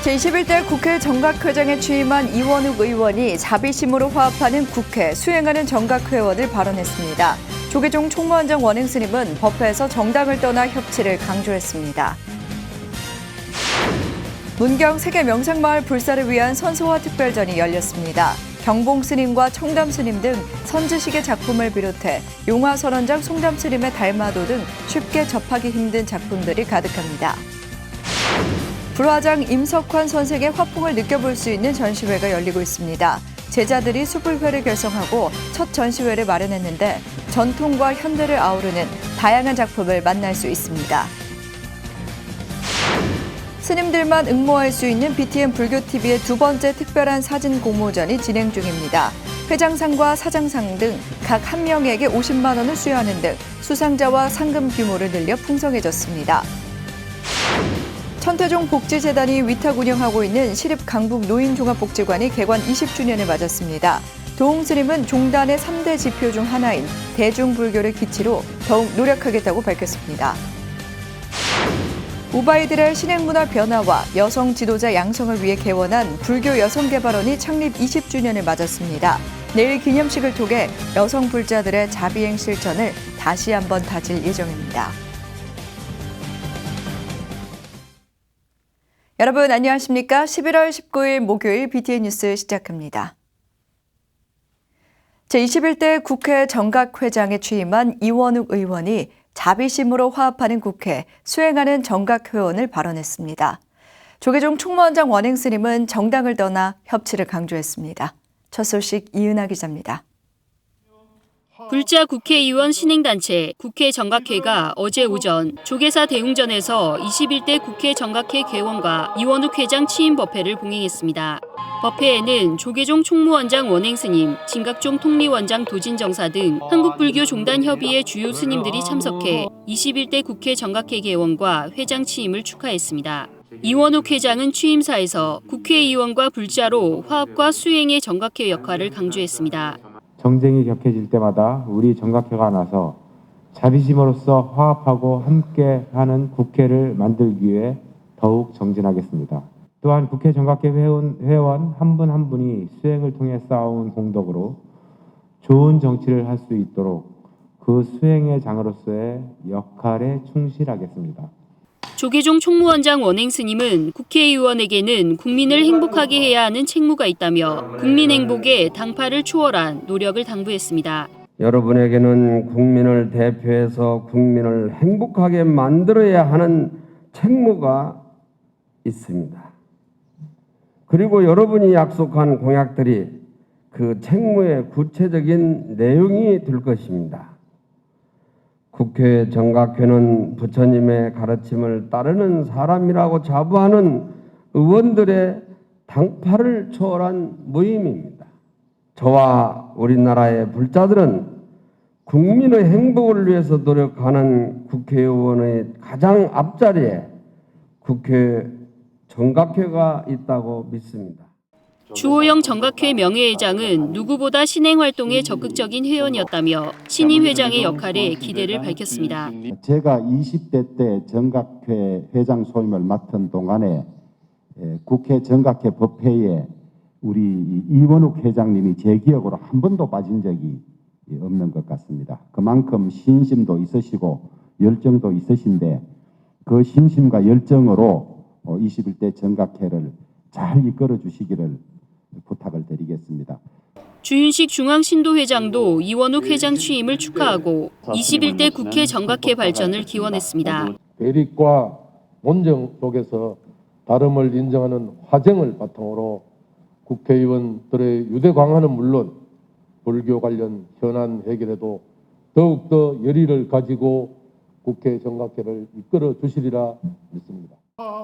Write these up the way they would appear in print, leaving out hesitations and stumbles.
제21대 국회 정각회장에 취임한 이원욱 의원이 자비심으로 화합하는 국회, 수행하는 정각회원을 발언했습니다. 조계종 총무원장 원행 스님은 법회에서 정당을 떠나 협치를 강조했습니다. 문경 세계 명상마을 불사를 위한 선소화 특별전이 열렸습니다. 경봉 스님과 청담 스님 등 선지식의 작품을 비롯해 용화선원장 송담 스님의 달마도 등 쉽게 접하기 힘든 작품들이 가득합니다. 불화장 임석환 선생의 화풍을 느껴볼 수 있는 전시회가 열리고 있습니다. 제자들이 수불회를 결성하고 첫 전시회를 마련했는데 전통과 현대를 아우르는 다양한 작품을 만날 수 있습니다. 스님들만 응모할 수 있는 BTN 불교TV의 두 번째 특별한 사진 공모전이 진행 중입니다. 회장상과 사장상 등 각 한 명에게 50만 원을 수여하는 등 수상자와 상금 규모를 늘려 풍성해졌습니다. 천태종 복지재단이 위탁 운영하고 있는 시립 강북 노인종합복지관이 개관 20주년을 맞았습니다. 도홍 스님은 종단의 3대 지표 중 하나인 대중불교를 기치로 더욱 노력하겠다고 밝혔습니다. 우바이들의 신행문화 변화와 여성 지도자 양성을 위해 개원한 불교 여성개발원이 창립 20주년을 맞았습니다. 내일 기념식을 통해 여성 불자들의 자비행 실천을 다시 한번 다질 예정입니다. 여러분 안녕하십니까? 11월 19일 목요일 BTN 뉴스 시작합니다. 제21대 국회 정각회장에 취임한 이원욱 의원이 자비심으로 화합하는 국회, 수행하는 정각회원을 발언했습니다. 조계종 총무원장 원행 스님은 정당을 떠나 협치를 강조했습니다. 첫 소식 이은하 기자입니다. 불자 국회의원 신행단체 국회 정각회가 어제 오전 조계사 대웅전에서 21대 국회 정각회 개원과 이원욱 회장 취임 법회를 봉행했습니다. 법회에는 조계종 총무원장 원행 스님, 진각종 통리원장 도진정사 등 한국불교종단협의회 주요 스님들이 참석해 21대 국회 정각회 개원과 회장 취임을 축하했습니다. 이원욱 회장은 취임사에서 국회의원과 불자로 화합과 수행의 정각회 역할을 강조했습니다. 정쟁이 격해질 때마다 우리 정각회가 나서 자비심으로써 화합하고 함께하는 국회를 만들기 위해 더욱 정진하겠습니다. 또한 국회 정각회 회원 한 분 한 분이 수행을 통해 쌓아온 공덕으로 좋은 정치를 할 수 있도록 그 수행의 장으로서의 역할에 충실하겠습니다. 조계종 총무원장 원행 스님은 국회의원에게는 국민을 행복하게 해야 하는 책무가 있다며 국민 행복에 당파를 초월한 노력을 당부했습니다. 여러분에게는 국민을 대표해서 국민을 행복하게 만들어야 하는 책무가 있습니다. 그리고 여러분이 약속한 공약들이 그 책무의 구체적인 내용이 될 것입니다. 국회 정각회는 부처님의 가르침을 따르는 사람이라고 자부하는 의원들의 당파를 초월한 모임입니다. 저와 우리나라의 불자들은 국민의 행복을 위해서 노력하는 국회의원의 가장 앞자리에 국회 정각회가 있다고 믿습니다. 주호영 정각회 명예회장은 누구보다 신행활동에 적극적인 회원이었다며 신임 회장의 역할에 기대를 밝혔습니다. 제가 20대 때 정각회 회장 소임을 맡은 동안에 국회 정각회 법회에 우리 이원욱 회장님이 제 기억으로 한 번도 빠진 적이 없는 것 같습니다. 그만큼 신심도 있으시고 열정도 있으신데 그 신심과 열정으로 21대 정각회를 잘 이끌어 주시기를 부탁을 드리겠습니다. 주윤식 중앙신도회장도 이원욱 회장 취임을 축하하고 21대 국회 정각회 발전을 기원했습니다. 대립과 논쟁 속에서 다름을 인정하는 화쟁을 바탕으로 국회의원들의 유대 강화는 물론 불교 관련 현안 해결에도 더욱더 열의를 가지고 국회 정각회를 이끌어 주시리라 믿습니다.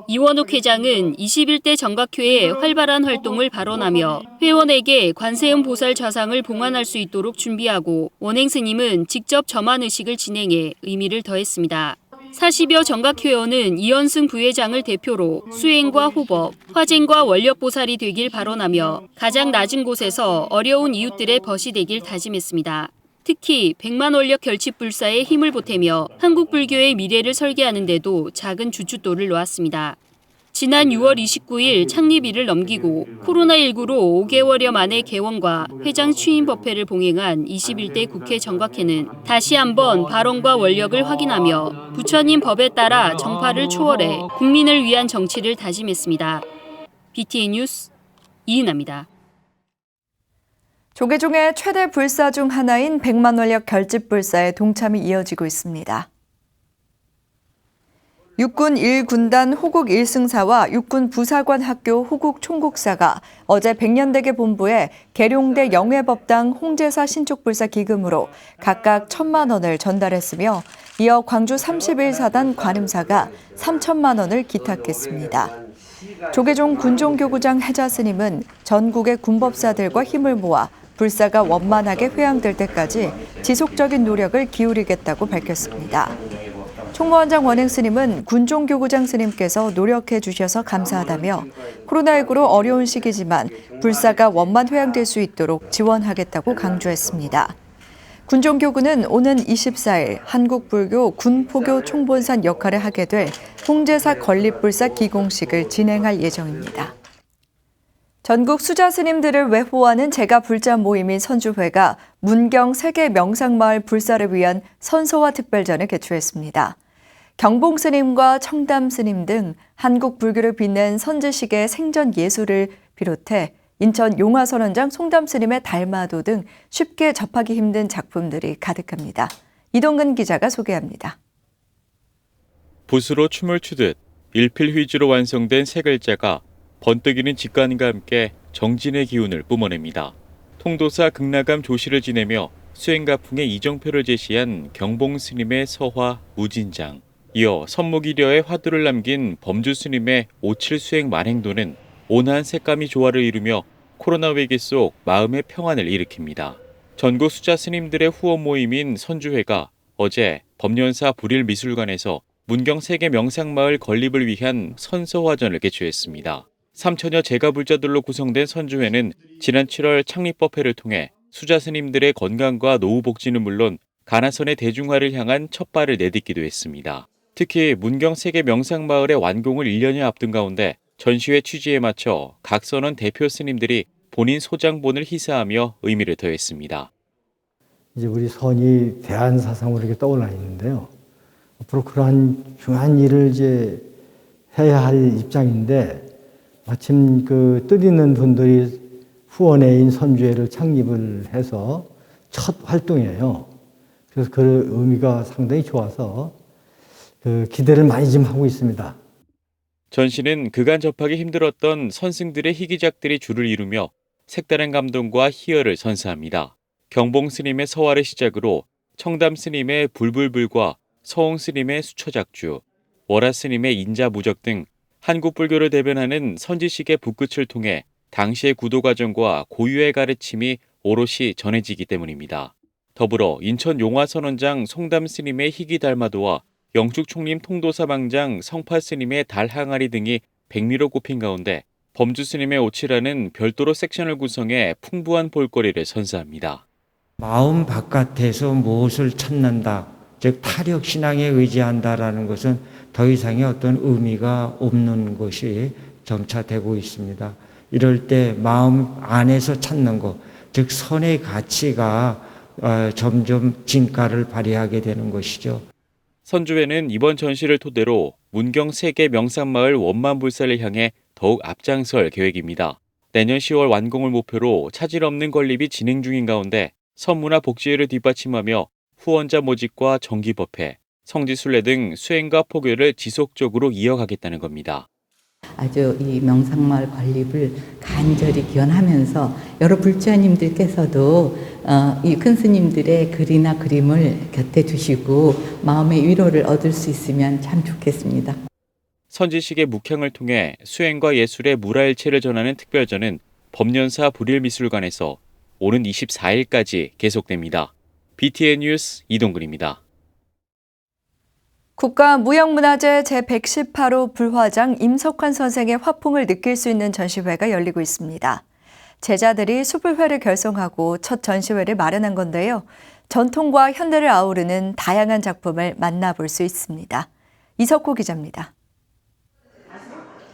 이원욱 회장은 21대 정각회의 활발한 활동을 발언하며 회원에게 관세음 보살 좌상을 봉안할 수 있도록 준비하고 원행 스님은 직접 점안 의식을 진행해 의미를 더했습니다. 40여 정각회원은 이현승 부회장을 대표로 수행과 호법, 화쟁과 원력보살이 되길 발언하며 가장 낮은 곳에서 어려운 이웃들의 벗이 되길 다짐했습니다. 특히 100만 원력 결집불사에 힘을 보태며 한국 불교의 미래를 설계하는 데도 작은 주춧돌을 놓았습니다. 지난 6월 29일 창립일을 넘기고 코로나19로 5개월여 만에 개원과 회장 취임 법회를 봉행한 21대 국회 정각회는 다시 한번 발언과 원력을 확인하며 부처님 법에 따라 정파를 초월해 국민을 위한 정치를 다짐했습니다. BTN 뉴스 이은아입니다. 조계종의 최대 불사 중 하나인 100만 원력 결집 불사의 동참이 이어지고 있습니다. 육군 1군단 호국 1승사와 육군 부사관 학교 호국 총국사가 어제 백년대계 본부에 계룡대 영회법당 홍제사 신축불사 기금으로 각각 1,000만 원을 전달했으며 이어 광주 31사단 관음사가 3,000만 원을 기탁했습니다. 조계종 군종교구장 해자 스님은 전국의 군법사들과 힘을 모아 불사가 원만하게 회항될 때까지 지속적인 노력을 기울이겠다고 밝혔습니다. 총무원장 원행 스님은 군종교구장 스님께서 노력해 주셔서 감사하다며 코로나19로 어려운 시기지만 불사가 원만 회항될 수 있도록 지원하겠다고 강조했습니다. 군종교구는 오는 24일 한국불교 군포교 총본산 역할을 하게 될 홍제사 건립불사 기공식을 진행할 예정입니다. 전국 수자 스님들을 외호하는 제가 불자 모임인 선주회가 문경 세계 명상마을 불사를 위한 선서와 특별전을 개최했습니다. 경봉 스님과 청담 스님 등 한국 불교를 빛낸 선지식의 생전 예술을 비롯해 인천 용화선원장 송담 스님의 달마도 등 쉽게 접하기 힘든 작품들이 가득합니다. 이동근 기자가 소개합니다. 붓으로 춤을 추듯 일필휘지로 완성된 세 글자가 번뜩이는 직관과 함께 정진의 기운을 뿜어냅니다. 통도사 극락암 조시를 지내며 수행가풍의 이정표를 제시한 경봉 스님의 서화 무진장, 이어 선무기려의 화두를 남긴 범주 스님의 오칠 수행 만행도는 온화한 색감이 조화를 이루며 코로나 위기 속 마음의 평안을 일으킵니다. 전국 수자 스님들의 후원 모임인 선주회가 어제 법련사 불일미술관에서 문경 세계 명상마을 건립을 위한 선서화전을 개최했습니다. 3천여 제가불자들로 구성된 선주회는 지난 7월 창립법회를 통해 수자 스님들의 건강과 노후 복지는 물론 가나선의 대중화를 향한 첫발을 내딛기도 했습니다. 특히 문경 세계 명상마을의 완공을 1년여 앞둔 가운데 전시회 취지에 맞춰 각 선원 대표 스님들이 본인 소장본을 희사하며 의미를 더했습니다. 이제 우리 선이 대한사상으로 이렇게 떠올라 있는데요. 앞으로 그러한 중요한 일을 이제 해야 할 입장인데 마침 그 뜻있는 분들이 후원회인 선주회를 창립을 해서 첫 활동이에요. 그래서 그 의미가 상당히 좋아서 그 기대를 많이 좀 하고 있습니다. 전시는 그간 접하기 힘들었던 선승들의 희귀작들이 줄을 이루며 색다른 감동과 희열을 선사합니다. 경봉 스님의 서화를 시작으로 청담 스님의 불불불과 서홍 스님의 수처작주, 월화 스님의 인자무적 등 한국 불교를 대변하는 선지식의 붓끝을 통해 당시의 구도 과정과 고유의 가르침이 오롯이 전해지기 때문입니다. 더불어 인천 용화선원장 송담 스님의 희귀 달마도와 영축총림 통도사방장 성파 스님의 달 항아리 등이 백미로 꼽힌 가운데 범주 스님의 오치라는 별도로 섹션을 구성해 풍부한 볼거리를 선사합니다. 마음 바깥에서 무엇을 찾는다, 즉 타력 신앙에 의지한다라는 것은 더 이상의 어떤 의미가 없는 것이 점차 되고 있습니다. 이럴 때 마음 안에서 찾는 것, 즉 선의 가치가 점점 진가를 발휘하게 되는 것이죠. 선주회는 이번 전시를 토대로 문경 세계 명상마을 원만불사를 향해 더욱 앞장설 계획입니다. 내년 10월 완공을 목표로 차질 없는 건립이 진행 중인 가운데 선무나 복지회를 뒷받침하며 후원자 모집과 정기법회, 성지순례 등 수행과 포교를 지속적으로 이어가겠다는 겁니다. 아주 이 명상마을 건립을 간절히 기원하면서 여러 불주하님들께서도 이 큰 스님들의 글이나 그림을 곁에 두시고 마음의 위로를 얻을 수 있으면 참 좋겠습니다. 선지식의 묵향을 통해 수행과 예술의 무라일체를 전하는 특별전은 법련사 불일미술관에서 오는 24일까지 계속됩니다. BTN 뉴스 이동근입니다. 국가무형문화재 제118호 불화장 임석환 선생의 화풍을 느낄 수 있는 전시회가 열리고 있습니다. 제자들이 수불회를 결성하고 첫 전시회를 마련한 건데요. 전통과 현대를 아우르는 다양한 작품을 만나볼 수 있습니다. 이석호 기자입니다.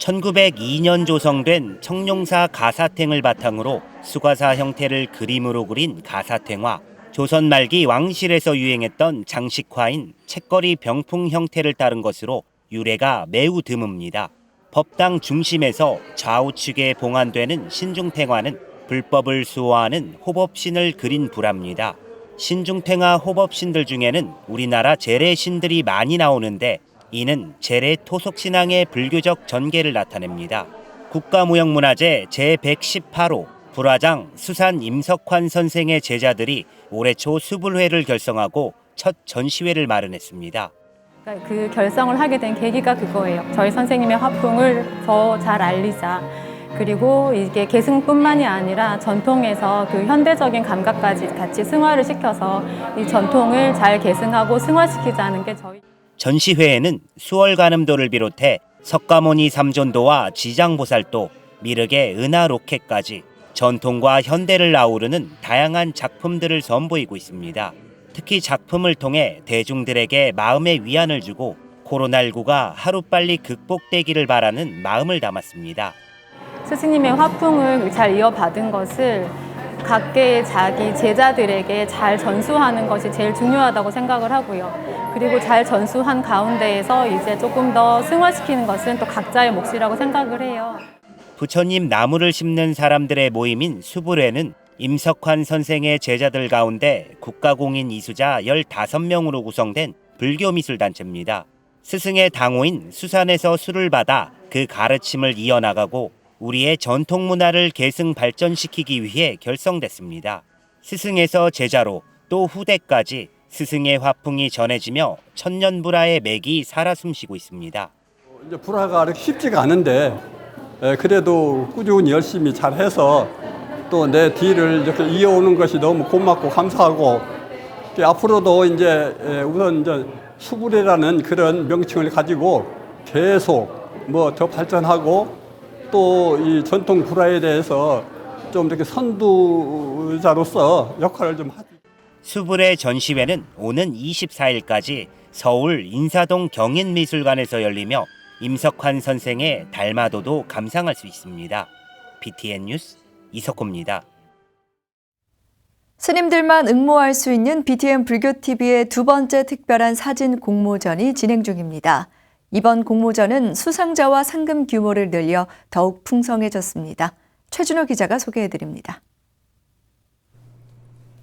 1902년 조성된 청룡사 가사탱을 바탕으로 수가사 형태를 그림으로 그린 가사탱화, 조선 말기 왕실에서 유행했던 장식화인 책거리 병풍 형태를 따른 것으로 유래가 매우 드뭅니다. 법당 중심에서 좌우측에 봉안되는 신중탱화는 불법을 수호하는 호법신을 그린 불화입니다. 신중탱화 호법신들 중에는 우리나라 재래신들이 많이 나오는데 이는 재래 토속신앙의 불교적 전개를 나타냅니다. 국가무형문화재 제118호 불화장 수산 임석환 선생의 제자들이 올해 초 수불회를 결성하고 첫 전시회를 마련했습니다. 그 결성을 하게 된 계기가 그거예요. 저희 선생님의 화풍을 더 잘 알리자. 그리고 이게 계승뿐만이 아니라 전통에서 그 현대적인 감각까지 같이 승화를 시켜서 이 전통을 잘 계승하고 승화시키자는 게 저희. 전시회에는 수월관음도를 비롯해 석가모니 삼존도와 지장보살도, 미륵의 은하로켓까지 전통과 현대를 아우르는 다양한 작품들을 선보이고 있습니다. 특히 작품을 통해 대중들에게 마음의 위안을 주고 코로나19가 하루빨리 극복되기를 바라는 마음을 담았습니다. 스승님의 화풍을 잘 이어받은 것을 각계의 자기 제자들에게 잘 전수하는 것이 제일 중요하다고 생각을 하고요. 그리고 잘 전수한 가운데에서 이제 조금 더 승화시키는 것은 또 각자의 몫이라고 생각을 해요. 부처님 나무를 심는 사람들의 모임인 수불회는 임석환 선생의 제자들 가운데 국가공인 이수자 15명으로 구성된 불교미술단체입니다. 스승의 당호인 수산에서 수를 받아 그 가르침을 이어나가고 우리의 전통문화를 계승 발전시키기 위해 결성됐습니다. 스승에서 제자로 또 후대까지 스승의 화풍이 전해지며 천년불화의 맥이 살아 숨쉬고 있습니다. 이제 불화가 그렇게 쉽지가 않은데 그래도 꾸준히 열심히 잘해서 또 내 뒤를 이렇게 이어오는 것이 너무 고맙고 감사하고 앞으로도 이제 우선 이제 수불회라는 그런 명칭을 가지고 계속 더 발전하고 또 이 전통 불화에 대해서 좀 이렇게 선두자로서 역할을 좀 하죠. 수불회 전시회는 오는 24일까지 서울 인사동 경인미술관에서 열리며 임석환 선생의 달마도도 감상할 수 있습니다. BTN 뉴스 이석호입니다. 스님들만 응모할 수 있는 BTN 불교TV의 두 번째 특별한 사진 공모전이 진행 중입니다. 이번 공모전은 수상자와 상금 규모를 늘려 더욱 풍성해졌습니다. 최준호 기자가 소개해드립니다.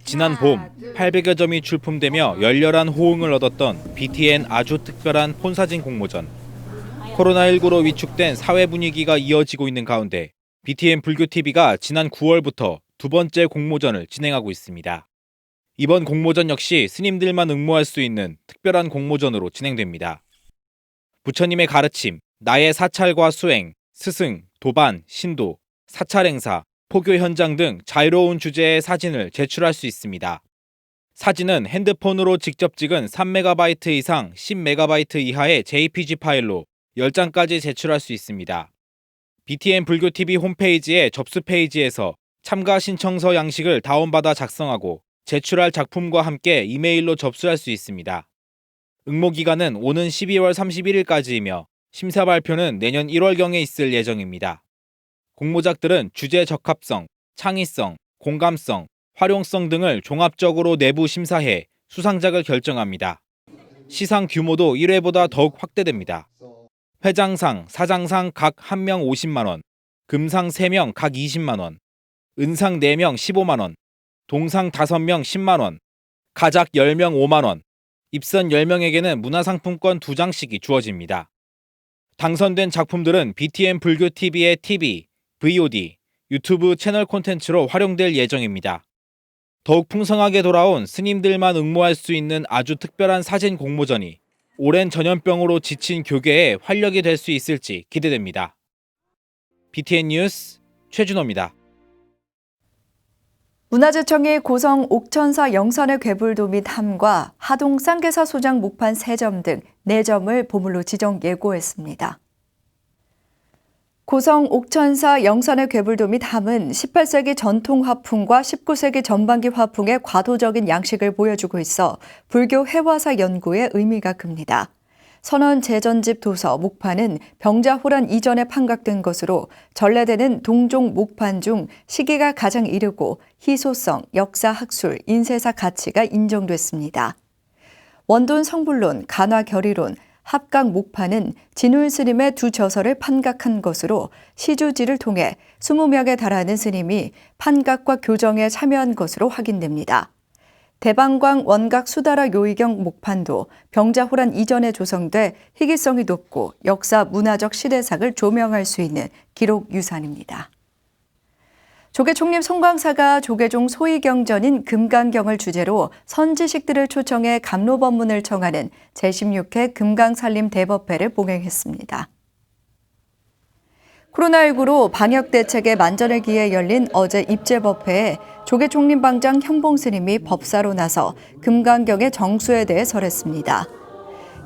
지난 봄 800여 점이 출품되며 열렬한 호응을 얻었던 BTN 아주 특별한 폰사진 공모전. 코로나19로 위축된 사회 분위기가 이어지고 있는 가운데 BTN 불교TV가 지난 9월부터 두 번째 공모전을 진행하고 있습니다. 이번 공모전 역시 스님들만 응모할 수 있는 특별한 공모전으로 진행됩니다. 부처님의 가르침, 나의 사찰과 수행, 스승, 도반, 신도, 사찰 행사, 포교 현장 등 자유로운 주제의 사진을 제출할 수 있습니다. 사진은 핸드폰으로 직접 찍은 3MB 이상 10MB 이하의 JPG 파일로 10장까지 제출할 수 있습니다. BTN 불교TV 홈페이지의 접수 페이지에서 참가 신청서 양식을 다운받아 작성하고 제출할 작품과 함께 이메일로 접수할 수 있습니다. 응모 기간은 오는 12월 31일까지이며 심사 발표는 내년 1월경에 있을 예정입니다. 공모작들은 주제 적합성, 창의성, 공감성, 활용성 등을 종합적으로 내부 심사해 수상작을 결정합니다. 시상 규모도 1회보다 더욱 확대됩니다. 회장상, 사장상 각 1명 50만 원, 금상 3명 각 20만 원, 은상 4명 15만 원, 동상 5명 10만 원, 가작 10명 5만 원, 입선 10명에게는 문화상품권 2장씩이 주어집니다. 당선된 작품들은 BTN 불교TV의 TV, VOD, 유튜브 채널 콘텐츠로 활용될 예정입니다. 더욱 풍성하게 돌아온 스님들만 응모할 수 있는 아주 특별한 사진 공모전이 오랜 전염병으로 지친 교계에 활력이 될 수 있을지 기대됩니다. BTN 뉴스 최준호입니다. 문화재청이 고성 옥천사 영산의 괴불도 및 함과 하동 쌍계사 소장 목판 3점 등 4점을 보물로 지정 예고했습니다. 고성 옥천사 영산의 괴불도 및 함은 18세기 전통 화풍과 19세기 전반기 화풍의 과도적인 양식을 보여주고 있어 불교 해화사 연구에 의미가 큽니다. 선원 제전집 도서 목판은 병자호란 이전에 판각된 것으로 전래되는 동종 목판 중 시기가 가장 이르고 희소성, 역사 학술, 인쇄사 가치가 인정됐습니다. 원돈 성불론, 간화 결의론, 합각 목판은 진울 스님의 두 저서를 판각한 것으로 시주지를 통해 20명에 달하는 스님이 판각과 교정에 참여한 것으로 확인됩니다. 대방광 원각 수다라 요의경 목판도 병자호란 이전에 조성돼 희귀성이 높고 역사 문화적 시대상을 조명할 수 있는 기록 유산입니다. 조계 총림 송광사가 조계종 소위경전인 금강경을 주제로 선지식들을 초청해 감로법문을 청하는 제16회 금강살림 대법회를 봉행했습니다. 코로나19로 방역대책의 만전을 기해 열린 어제 입제법회에 조계 총림방장 현봉스님이 법사로 나서 금강경의 정수에 대해 설했습니다.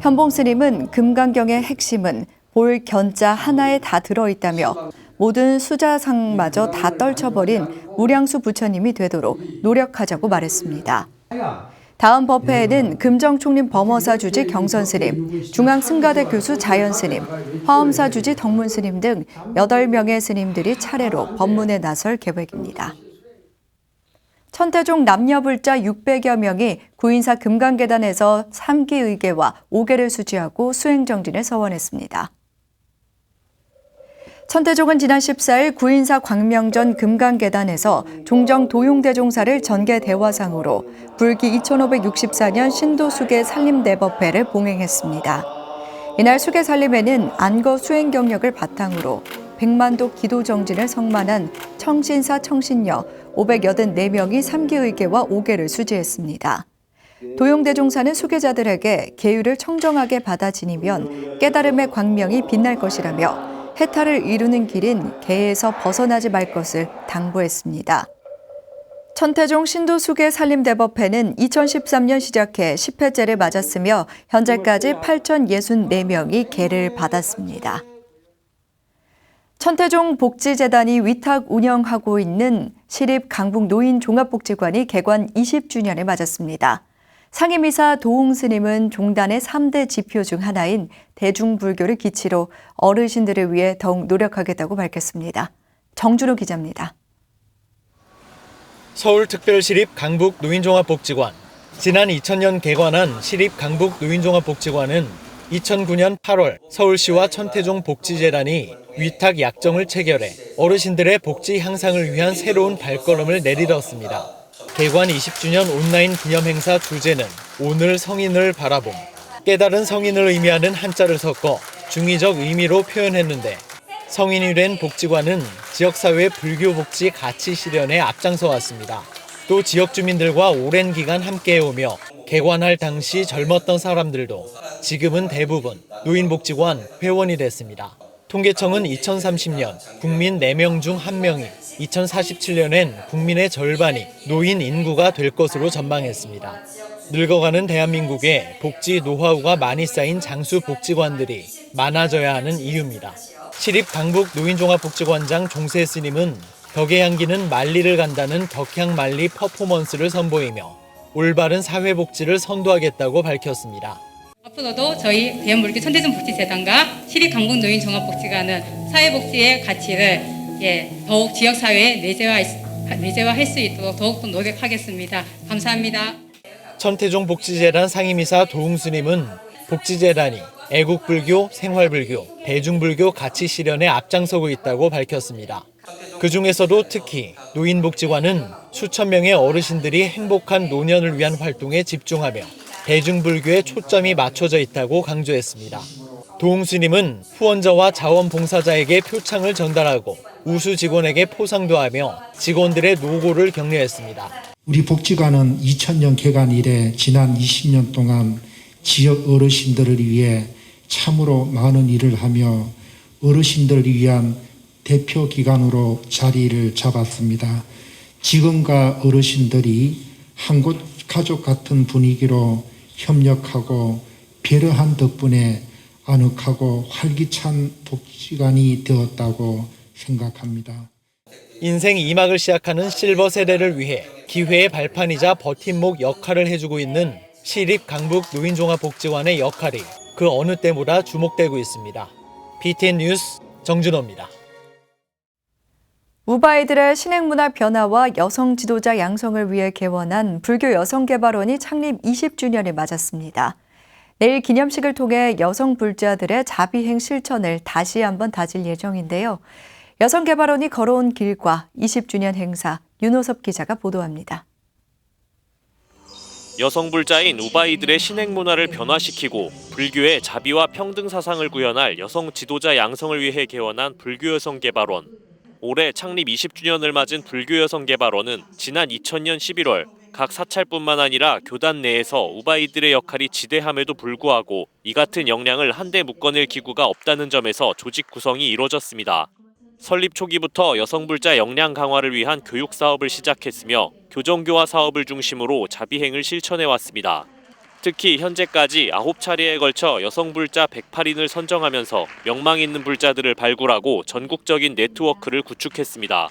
현봉스님은 금강경의 핵심은 볼 견자 하나에 다 들어있다며 모든 수자상마저 다 떨쳐버린 무량수 부처님이 되도록 노력하자고 말했습니다. 다음 법회에는 금정총림 범어사 주지 경선스님, 중앙승가대 교수 자연스님, 화엄사 주지 덕문스님 등 8명의 스님들이 차례로 법문에 나설 계획입니다. 천태종 남녀불자 600여 명이 구인사 금강계단에서 3기 의계와 5계를 수지하고 수행정진을 서원했습니다. 천태종은 지난 14일 구인사 광명전 금강계단에서 종정 도용대종사를 전계대화상으로 불기 2564년 신도수계 살림대법회를 봉행했습니다. 이날 수계살림에는 안거 수행 경력을 바탕으로 100만도 기도정진을 성만한 청신사 청신녀 584명이 3기 의계와 5계를 수지했습니다. 도용대종사는 수계자들에게 계율을 청정하게 받아 지니면 깨달음의 광명이 빛날 것이라며 해탈을 이루는 길인 계에서 벗어나지 말 것을 당부했습니다. 천태종 신도수계 살림대법회는 2013년 시작해 10회째를 맞았으며 현재까지 8,064명이 계를 받았습니다. 천태종 복지재단이 위탁 운영하고 있는 시립 강북 노인종합복지관이 개관 20주년을 맞았습니다. 상임이사 도웅스님은 종단의 3대 지표 중 하나인 대중불교를 기치로 어르신들을 위해 더욱 노력하겠다고 밝혔습니다. 정준호 기자입니다. 서울특별시립 강북 노인종합복지관. 지난 2000년 개관한 시립 강북 노인종합복지관은 2009년 8월 서울시와 천태종 복지재단이 위탁 약정을 체결해 어르신들의 복지 향상을 위한 새로운 발걸음을 내딛었습니다. 개관 20주년 온라인 기념행사 주제는 오늘 성인을 바라봄. 깨달은 성인을 의미하는 한자를 섞어 중의적 의미로 표현했는데 성인이 된 복지관은 지역사회 불교복지 가치 실현에 앞장서 왔습니다. 또 지역 주민들과 오랜 기간 함께해오며 개관할 당시 젊었던 사람들도 지금은 대부분 노인복지관 회원이 됐습니다. 통계청은 2030년 국민 4명 중 1명이 2047년엔 국민의 절반이 노인 인구가 될 것으로 전망했습니다. 늙어가는 대한민국에 복지 노하우가 많이 쌓인 장수 복지관들이 많아져야 하는 이유입니다. 시립 강북 노인종합복지관장 종세 스님은 덕의 향기는 만리를 간다는 덕향만리 퍼포먼스를 선보이며 올바른 사회복지를 선도하겠다고 밝혔습니다. 앞으로도 저희 대한불교 천태종 복지재단과 시립 강북 노인종합복지관은 사회복지의 가치를 더욱 지역사회에 내재화할 수 있도록 더욱더 노력하겠습니다. 감사합니다. 천태종 복지재단 상임이사 도웅스님은 복지재단이 애국불교, 생활불교, 대중불교 가치 실현에 앞장서고 있다고 밝혔습니다. 그중에서도 특히 노인복지관은 수천 명의 어르신들이 행복한 노년을 위한 활동에 집중하며 대중불교에 초점이 맞춰져 있다고 강조했습니다. 도웅스님은 후원자와 자원봉사자에게 표창을 전달하고 우수 직원에게 포상도 하며 직원들의 노고를 격려했습니다. 우리 복지관은 2000년 개관 이래 지난 20년 동안 지역 어르신들을 위해 참으로 많은 일을 하며 어르신들을 위한 대표 기관으로 자리를 잡았습니다. 직원과 어르신들이 한 곳 가족 같은 분위기로 협력하고 배려한 덕분에 아늑하고 활기찬 복지관이 되었다고 생각합니다. 인생 2막을 시작하는 실버 세대를 위해 기회의 발판이자 버팀목 역할을 해주고 있는 시립 강북 노인종합복지관의 역할이 그 어느 때보다 주목되고 있습니다. BTN 뉴스 정준호입니다. 우바이들의 신행문화 변화와 여성 지도자 양성을 위해 개원한 불교 여성개발원이 창립 20주년을 맞았습니다. 내일 기념식을 통해 여성 불자들의 자비행 실천을 다시 한번 다질 예정인데요. 여성개발원이 걸어온 길과 20주년 행사, 윤호섭 기자가 보도합니다. 여성 불자인 우바이들의 신행 문화를 변화시키고 불교의 자비와 평등 사상을 구현할 여성 지도자 양성을 위해 개원한 불교 여성개발원. 올해 창립 20주년을 맞은 불교 여성개발원은 지난 2000년 11월 각 사찰뿐만 아니라 교단 내에서 우바이들의 역할이 지대함에도 불구하고 이 같은 역량을 한데 묶어낼 기구가 없다는 점에서 조직 구성이 이뤄졌습니다. 설립 초기부터 여성불자 역량 강화를 위한 교육 사업을 시작했으며 교정교화 사업을 중심으로 자비행을 실천해왔습니다. 특히 현재까지 9차례에 걸쳐 여성불자 108인을 선정하면서 명망 있는 불자들을 발굴하고 전국적인 네트워크를 구축했습니다.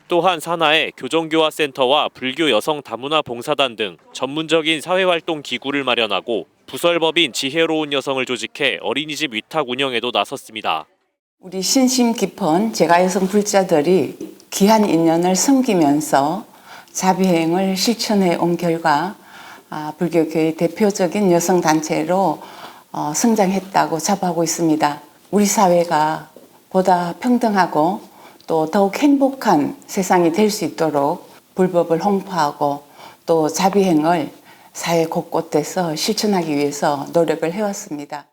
또한 산하에 교정교화센터와 불교 여성 다문화 봉사단 등 전문적인 사회활동 기구를 마련하고 부설법인 지혜로운 여성을 조직해 어린이집 위탁 운영에도 나섰습니다. 우리 신심 깊은 제가여성 불자들이 귀한 인연을 섬기면서 자비행을 실천해 온 결과 불교계의 대표적인 여성단체로 성장했다고 자부하고 있습니다. 우리 사회가 보다 평등하고 또 더욱 행복한 세상이 될 수 있도록 불법을 홍보하고 또 자비행을 사회 곳곳에서 실천하기 위해서 노력을 해왔습니다.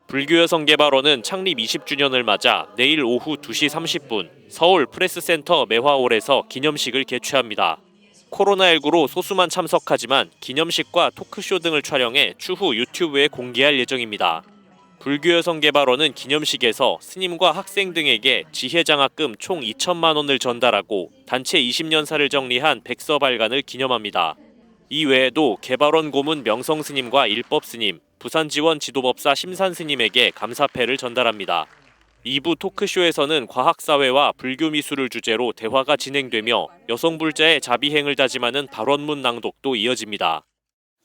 불교여성개발원은 창립 20주년을 맞아 내일 오후 2시 30분 서울 프레스센터 매화홀에서 기념식을 개최합니다. 코로나19로 소수만 참석하지만 기념식과 토크쇼 등을 촬영해 추후 유튜브에 공개할 예정입니다. 불교여성개발원은 기념식에서 스님과 학생 등에게 지혜장학금 총 2천만 원을 전달하고 단체 20년사를 정리한 백서 발간을 기념합니다. 이 외에도 개발원 고문 명성 스님과 일법 스님, 부산지원 지도법사 심산 스님에게 감사패를 전달합니다. 2부 토크쇼에서는 과학사회와 불교미술을 주제로 대화가 진행되며 여성불자의 자비행을 다짐하는 발언문 낭독도 이어집니다.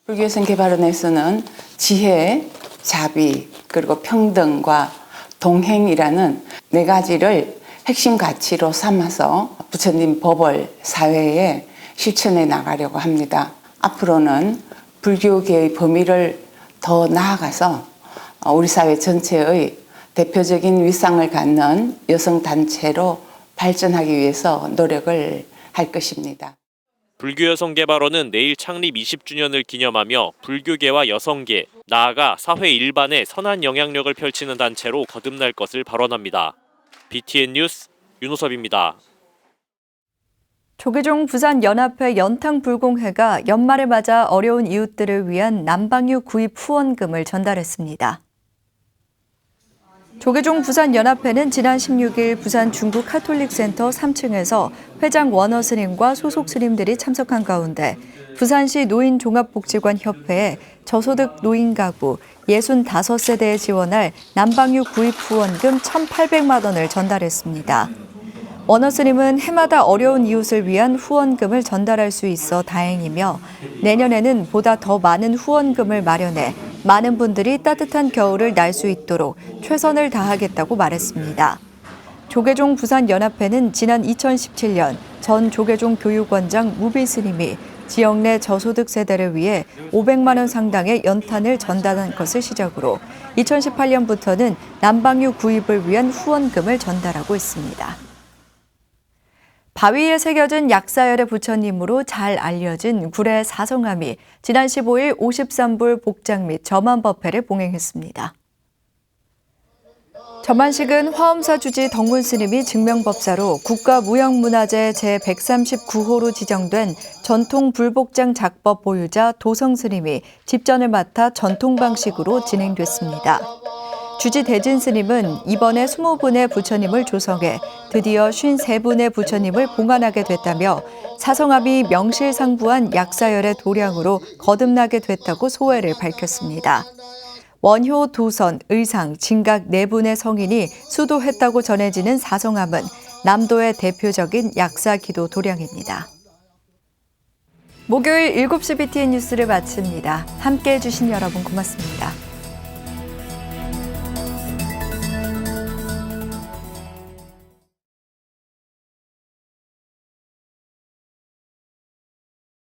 불교여성개발원에서는 지혜, 자비, 그리고 평등과 동행이라는 4가지를 핵심 가치로 삼아서 부처님 법을 사회에 실천해 나가려고 합니다. 앞으로는 불교계의 범위를 더 나아가서 우리 사회 전체의 대표적인 위상을 갖는 여성단체로 발전하기 위해서 노력을 할 것입니다. 불교여성개발원은 내일 창립 20주년을 기념하며 불교계와 여성계, 나아가 사회 일반에 선한 영향력을 펼치는 단체로 거듭날 것을 발언합니다. BTN 뉴스 윤호섭입니다. 조계종 부산연합회 연탕불공회가 연말을 맞아 어려운 이웃들을 위한 난방유 구입 후원금을 전달했습니다. 조계종 부산연합회는 지난 16일 부산 중구 카톨릭센터 3층에서 회장 원어 스님과 소속 스님들이 참석한 가운데 부산시 노인종합복지관협회에 저소득 노인 가구 65세대에 지원할 난방유 구입 후원금 1,800만 원을 전달했습니다. 원어 스님은 해마다 어려운 이웃을 위한 후원금을 전달할 수 있어 다행이며 내년에는 보다 더 많은 후원금을 마련해 많은 분들이 따뜻한 겨울을 날 수 있도록 최선을 다하겠다고 말했습니다. 조계종 부산연합회는 지난 2017년 전 조계종 교육원장 무비 스님이 지역 내 저소득 세대를 위해 500만 원 상당의 연탄을 전달한 것을 시작으로 2018년부터는 난방유 구입을 위한 후원금을 전달하고 있습니다. 바위에 새겨진 약사열의 부처님으로 잘 알려진 구례 사성함이 지난 15일 53불 복장 및 점안법회를 봉행했습니다. 점안식은 화엄사 주지 덕문 스님이 증명법사로 국가무형문화재 제139호로 지정된 전통 불복장 작법 보유자 도성 스님이 집전을 맡아 전통 방식으로 진행됐습니다. 주지 대진 스님은 이번에 20분의 부처님을 조성해 드디어 53분의 부처님을 봉안하게 됐다며 사성함이 명실상부한 약사열의 도량으로 거듭나게 됐다고 소회를 밝혔습니다. 원효, 도선, 의상, 진각 4분의 성인이 수도했다고 전해지는 사성함은 남도의 대표적인 약사 기도 도량입니다. 목요일 7시 BTN 뉴스를 마칩니다. 함께해 주신 여러분 고맙습니다.